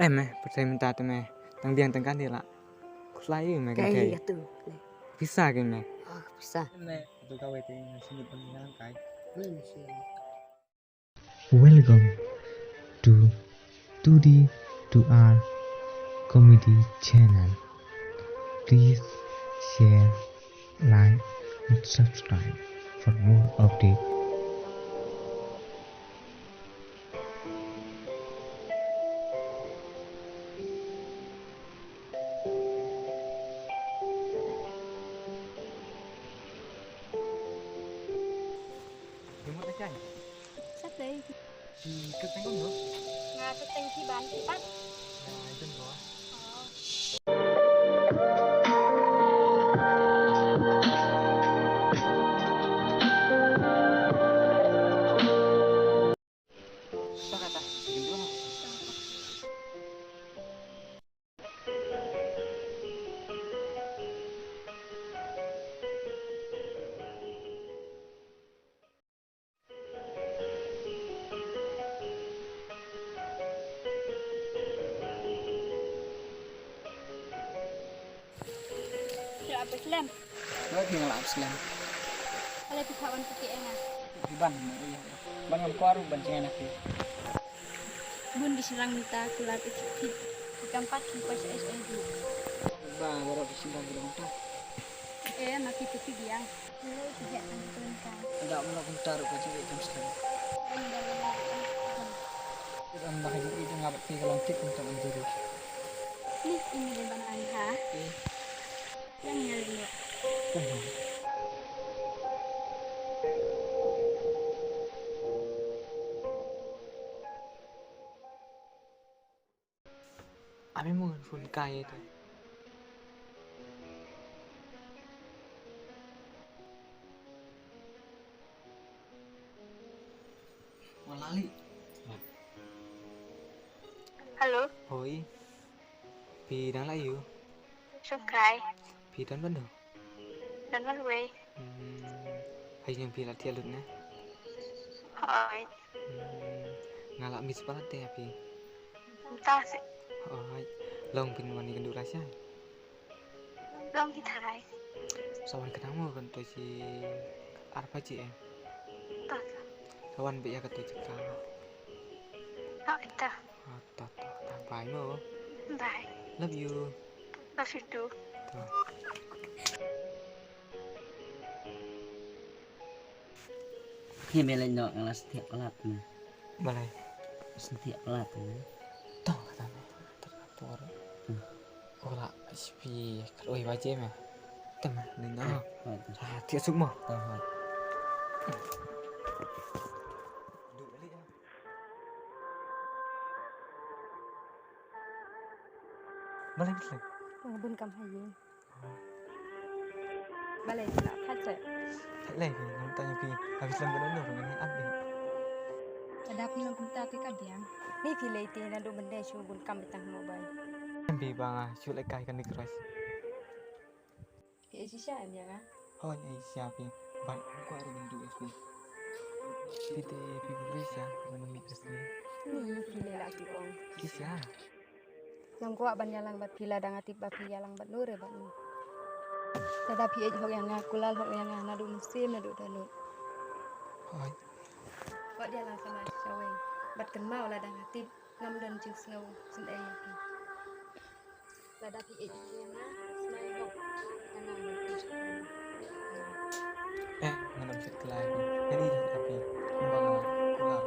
meh, percaya minta tuh meh. Tang biang tang kan dia lah. Kuslai meh kan Kayak kayak. gitu. Bisa kan meh. Oh, bisa. Meh, itu kau itu sebut pengen kai. Belum sih. Welcome to 2D to R comedy channel. Please share, like, and subscribe for more updates. Jemput aja. Sắp đi. Di keteng kan loh. Nga tôi tên khi bán thì bắt. Nah, itu loh. Apa kata? Bikin dulu. Rồi apa Islam? Lo tinggal Islam. Kalau pihawan putih enak. Di ban, iya. Ban ngam kuaru ban cing enak sih. Bun diserang minta keluar di tempat kipas SID. Ba, baru di sini lagi dong tuh. Mati putih dia. Lo tidak tentukan. Enggak mau bentar ke cewek jam sekarang. Kita mbak haji itu ngabak tiga lontik untuk menjadi. Ini di mana anda? Yang nyari lo. Abi mau full kaya itu. Malali. Halo, Hoi. Pi đang lại yêu. Xuân Khai, Pi đang vẫn đâu. dan Mas Wei. Hay yang pi latihan lu nih. Hỏi, Ngalak mis banget deh pi. entah sih, Hoi. Long pin mani kan durasi. belum kita rai. Sawan kenamo kan tuh si Arpa ci em. Entah, Sawan be ya kata cika. tak entah, Tah bye mo. bye. Love you. Love you too. Tuh. Ini belain dong yang setiap pelat nih. Balai. Setiap pelat nih. Tuh katanya. Teratur. Ola spi oi baca mah. Tema nino. Tiap semua. Duduk balik ya. Balik lagi. Bun kam hayi. Balai tidak kaca. Thật lagi kamu tanya pi habis lambat dulu dengan update. Ada film kita ti kadiang. Ni pilih ti na do benda show bun kam betang mobile. Pi bang shoot like kai kan di keras. Di sisa dia kan. Oh ya siapa? Ban aku ada yang dua sih. Pite pi Indonesia mana mix ni. Ni pilih lagi on. Kisah. Yang kuat banyalang bat pila dangati bat piyalang bat nure bat nu. Tetapi hok yang ngakulal hok yang nadu musim nadu dalu. Hai. Kok dia langsung sama caweng. Bat kenal lah dangati ngam dan jeng snow sendai ya. Tetapi yang semai hok yang ngam dan Mana bisa lagi. Jadi tapi kembang keluar.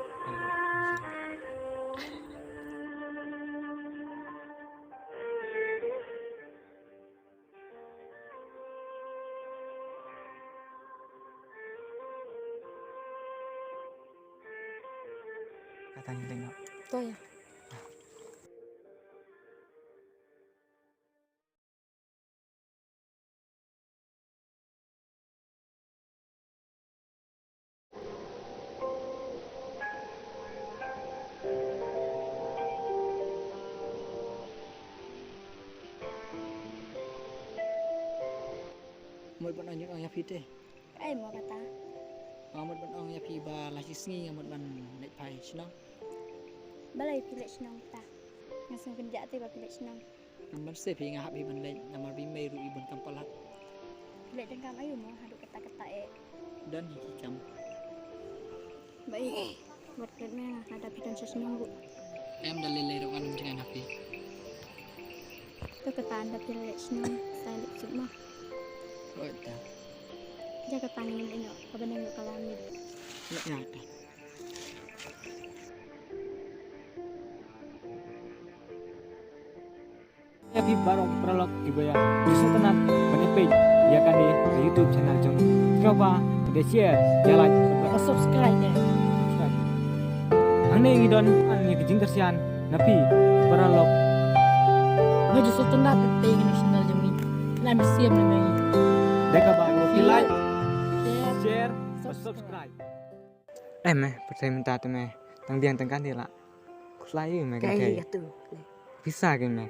Katanya tengok. Tuh ya. Một bọn anh những ông nhà phi tê. Mau kata. Một bọn ông nhà phi bà là chỉ nghi một bọn nãy phải chứ nó. Balai pilih senang ta. Ngasih kerja tu bapi lek senang. Namar se pi ngah bi ban le namar bi mai ru ibun kampalat Lek dengkam ayu mau haduk kata-kata dan hikam. Baik. Buat kena ada pidan seseminggu. Em dah lele ro kanum jangan api. Tu kata anda pilih lek senang. Saya lek semua. Oh dah. Jaga panin ini. Kau nengok kalau ni. Lek ngata. Happy Barok Prolog Ibaya justru tenang pada page ya kan di YouTube channel jom coba udah share ya like subscribe ya. subscribe hang ini don angin kejing tersian napi Prolog Gue justru tuh nggak penting nasional jemi. Nah siap nih Mei. deka baru like share subscribe meh percaya minta tuh meh tang biang tang kan dia lah kuslayu meh Kayak kayak gitu. bisa kan meh